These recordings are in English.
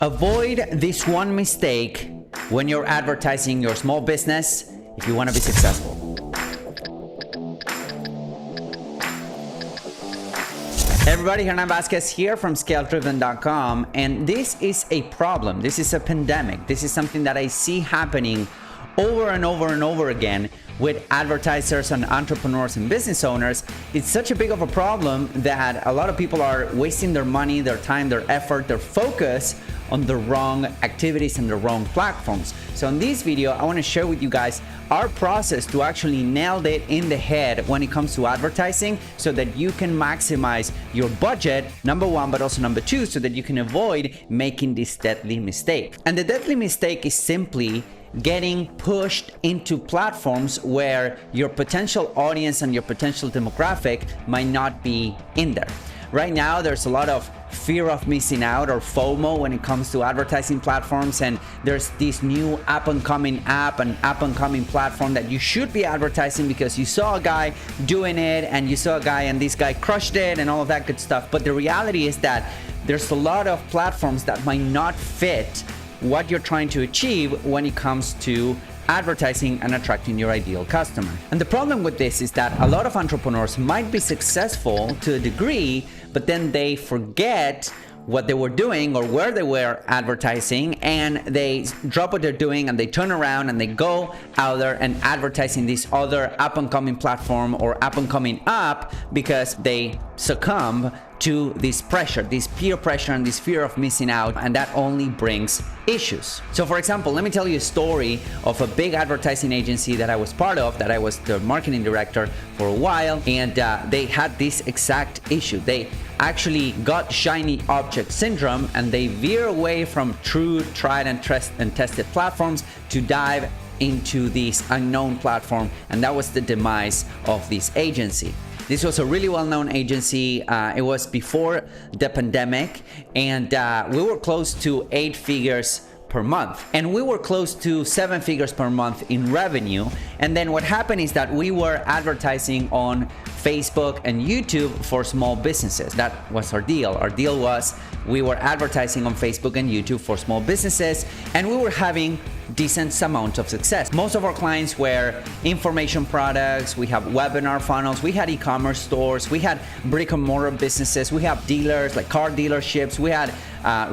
Avoid this one mistake when you're advertising your small business if you want to be successful. Hey everybody, Hernan Vazquez here from ScaleDriven.com, and this is a problem. This is a pandemic. This is something that I see happening over and over and over again with advertisers and entrepreneurs and business owners. It's such a big of a problem that a lot of people are wasting their money, their time, their effort, their focus on the wrong activities and the wrong platforms. So in this video, I want to share with you guys our process to actually nail it in the head when it comes to advertising so that you can maximize your budget, number one, but also number two, so that you can avoid making this deadly mistake. And the deadly mistake is simply getting pushed into platforms where your potential audience and your potential demographic might not be in there. Right now, there's a lot of fear of missing out, or FOMO, when it comes to advertising platforms, and there's this new up-and-coming app and up-and-coming platform that you should be advertising because you saw a guy doing it and you saw a guy and this guy crushed it and all of that good stuff. But the reality is that there's a lot of platforms that might not fit what you're trying to achieve when it comes to advertising and attracting your ideal customer. And the problem with this is that a lot of entrepreneurs might be successful to a degree, but then they forget what they were doing or where they were advertising, and they drop what they're doing and they turn around and they go out there and advertising this other up-and-coming platform or up-and-coming app because they succumb to this pressure, this peer pressure and this fear of missing out, and that only brings issues. So for example, let me tell you a story of a big advertising agency that I was part of, that I was the marketing director for a while, and they had this exact issue. They actually got shiny object syndrome and they veer away from true, tried and tested platforms to dive into this unknown platform, and that was the demise of this agency. This was a really well-known agency. It was before the pandemic, and we were close to 8 figures per month, and we were close to 7 figures per month in revenue. And then what happened is that we were advertising on Facebook and YouTube for small businesses. That was our deal. Our deal was we were advertising on Facebook and YouTube for small businesses, and we were having decent amount of success. Most of our clients were information products, we have webinar funnels, we had e-commerce stores, we had brick and mortar businesses, we have dealers like car dealerships, we had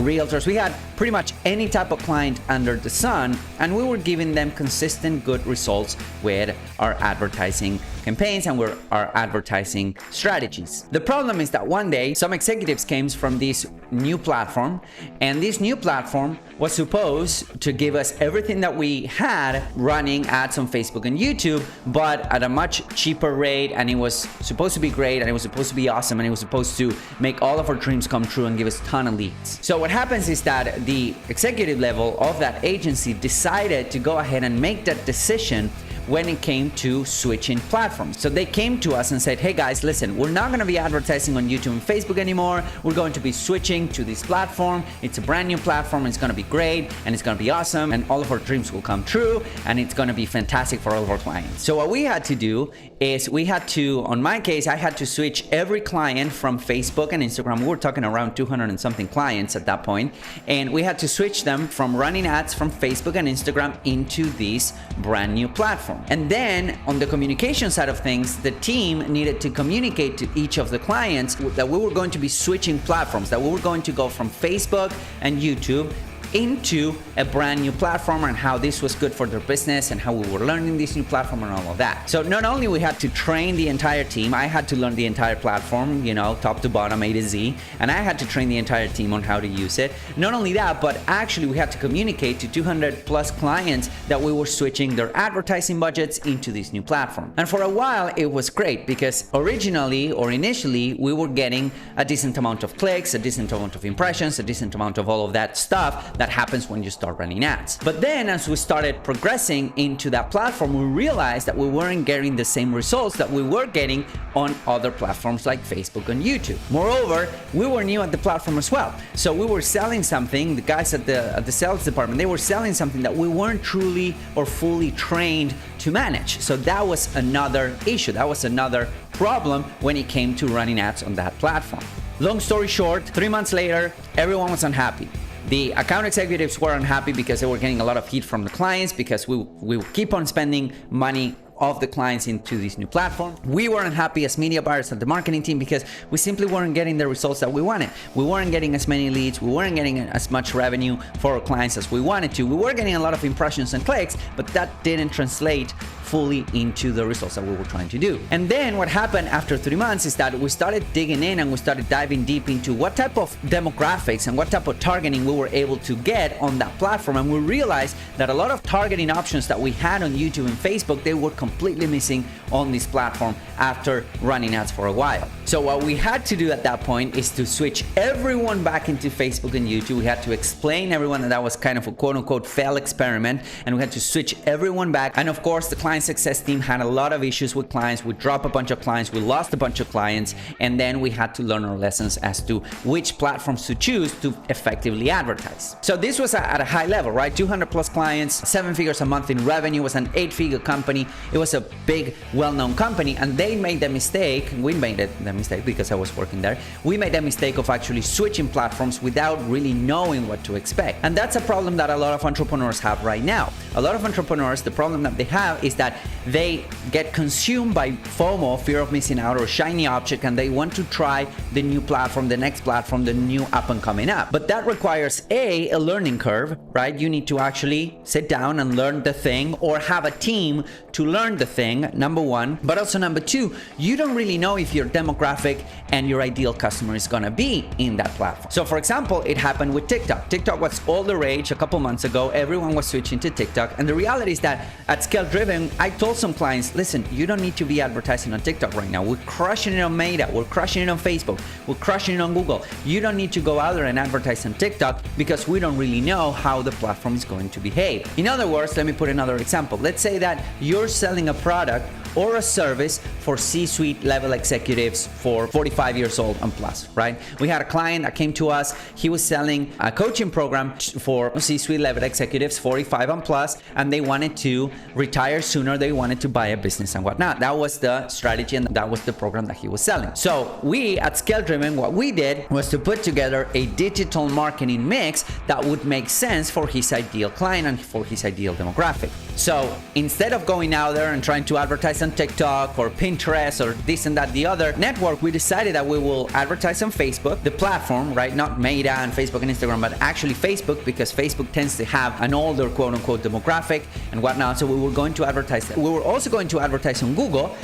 realtors, we had pretty much any type of client under the sun, and we were giving them consistent good results with our advertising campaigns and with our advertising strategies. The problem is that one day some executives came from this new platform, and this new platform was supposed to give us everything that we had running ads on Facebook and YouTube, but at a much cheaper rate, and it was supposed to be great, and it was supposed to be awesome, and it was supposed to make all of our dreams come true and give us a ton of leads. So what happens is that the executive level of that agency decided to go ahead and make that decision when it came to switching platforms. So they came to us and said, hey guys, listen, we're not gonna be advertising on YouTube and Facebook anymore. We're going to be switching to this platform. It's a brand new platform. It's gonna be great, and it's gonna be awesome, and all of our dreams will come true, and it's gonna be fantastic for all of our clients. So what we had to do is we had to, on my case, I had to switch every client from Facebook and Instagram. We were talking around 200 and something clients at that point, and we had to switch them from running ads from Facebook and Instagram into this brand new platform. And then on the communication side of things, the team needed to communicate to each of the clients that we were going to be switching platforms, that we were going to go from Facebook and YouTube into a brand new platform, and how this was good for their business and how we were learning this new platform and all of that. So not only we had to train the entire team, I had to learn the entire platform, you know, top to bottom, A to Z, and I had to train the entire team on how to use it. Not only that, but actually we had to communicate to 200 plus clients that we were switching their advertising budgets into this new platform. And for a while it was great, because initially we were getting a decent amount of clicks, a decent amount of impressions, a decent amount of all of that stuff that happens when you start running ads. But then as we started progressing into that platform, we realized that we weren't getting the same results that we were getting on other platforms like Facebook and YouTube. Moreover, we were new at the platform as well. So we were selling something, the guys at the sales department, they were selling something that we weren't truly or fully trained to manage. So that was another issue. That was another problem when it came to running ads on that platform. Long story short, 3 months later, everyone was unhappy. The account executives were unhappy because they were getting a lot of heat from the clients because we keep on spending money of the clients into this new platform. We weren't happy as media buyers at the marketing team because we simply weren't getting the results that we wanted. We weren't getting as many leads, we weren't getting as much revenue for our clients as we wanted to. We were getting a lot of impressions and clicks, but that didn't translate fully into the results that we were trying to do. And then what happened after 3 months is that we started digging in and we started diving deep into what type of demographics and what type of targeting we were able to get on that platform. And we realized that a lot of targeting options that we had on YouTube and Facebook, they were completely missing on this platform after running ads for a while. So what we had to do at that point is to switch everyone back into Facebook and YouTube. We had to explain everyone that was kind of a quote-unquote failed experiment, and we had to switch everyone back. And of course, the client success team had a lot of issues with clients. We dropped a bunch of clients, we lost a bunch of clients, and then we had to learn our lessons as to which platforms to choose to effectively advertise. So this was at a high level, right? 200 plus clients, 7 figures a month in revenue, was an 8-figure company. It was a big, well-known company, and they made the mistake, we made the mistake because I was working there, we made the mistake of actually switching platforms without really knowing what to expect. And that's a problem that a lot of entrepreneurs have right now. A lot of entrepreneurs, the problem that they have is that they get consumed by FOMO, fear of missing out, or shiny object, and they want to try the new platform, the next platform, the new up and coming app. But that requires a learning curve, right? You need to actually sit down and learn the thing, or have a team to learn the thing, number one. But also number two, you don't really know if your demographic and your ideal customer is gonna be in that platform. So for example, it happened with TikTok. TikTok was all the rage a couple months ago. Everyone was switching to TikTok. And the reality is that at Scale Driven, I told some clients, listen, you don't need to be advertising on TikTok right now. We're crushing it on Meta. We're crushing it on Facebook. We're crushing it on Google. You don't need to go out there and advertise on TikTok because we don't really know how the platform is going to behave. In other words, let me put another example. Let's say that you're selling a product or a service for C-suite level executives for 45 years old and plus, right? We had a client that came to us. He was selling a coaching program for C-suite level executives 45 and plus, and they wanted to retire sooner. They wanted to buy a business and whatnot. That was the strategy, and that was the program that he was selling. So we at Scale Driven, what we did was to put together a digital marketing mix that would make sense for his ideal client and for his ideal demographic. So instead of going out there and trying to advertise on TikTok or Pinterest or this and that, the other network, we decided that we will advertise on Facebook, the platform, right? Not Meta and Facebook and Instagram, but actually Facebook, because Facebook tends to have an older quote-unquote demographic and whatnot. So we were going to advertise that. We were also going to advertise on Google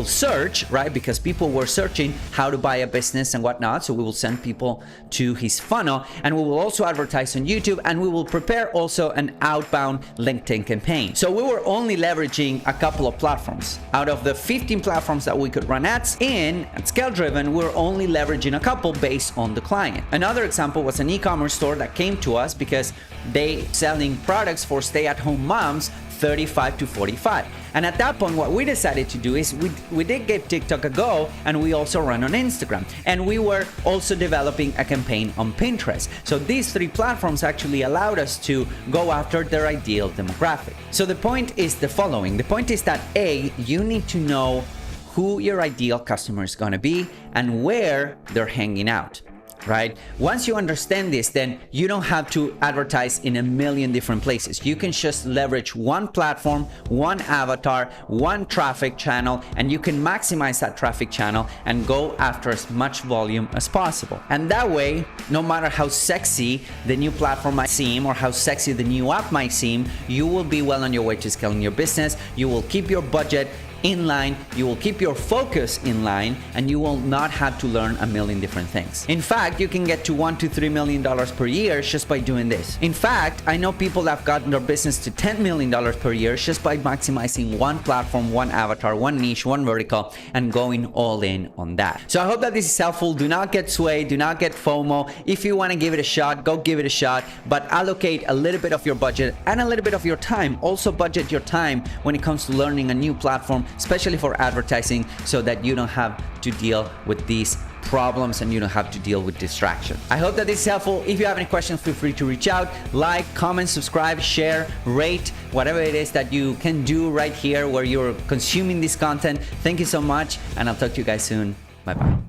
search, right? Because people were searching how to buy a business and whatnot. So we will send people to his funnel, and we will also advertise on YouTube, and we will prepare also an outbound LinkedIn campaign. So we were only leveraging a couple of platforms. Out of the 15 platforms that we could run ads in at Scale Driven, we're only leveraging a couple based on the client. Another example was an e-commerce store that came to us because they selling products for stay-at-home moms 35 to 45. And at that point, what we decided to do is we did give TikTok a go, and we also run on Instagram. And we were also developing a campaign on Pinterest. So these 3 platforms actually allowed us to go after their ideal demographic. So the point is the following. The point is that A, you need to know who your ideal customer is going to be and where they're hanging out. Right? Once you understand this, then you don't have to advertise in a million different places. You can just leverage one platform, one avatar, one traffic channel, and you can maximize that traffic channel and go after as much volume as possible. And that way, no matter how sexy the new platform might seem or how sexy the new app might seem, you will be well on your way to scaling your business. You will keep your budget in line, you will keep your focus in line, and you will not have to learn a million different things. In fact, you can get to $1 to $3 million per year just by doing this. In fact, I know people that have gotten their business to $10 million per year just by maximizing one platform, one avatar, one niche, one vertical, and going all in on that. So I hope that this is helpful. Do not get swayed, do not get FOMO. If you want to give it a shot, go give it a shot, but allocate a little bit of your budget and a little bit of your time. Also budget your time when it comes to learning a new platform, especially for advertising, so that you don't have to deal with these problems and you don't have to deal with distraction. I hope that this is helpful. If you have any questions, feel free to reach out, like, comment, subscribe, share, rate, whatever it is that you can do right here where you're consuming this content. Thank you so much, and I'll talk to you guys soon. Bye-bye.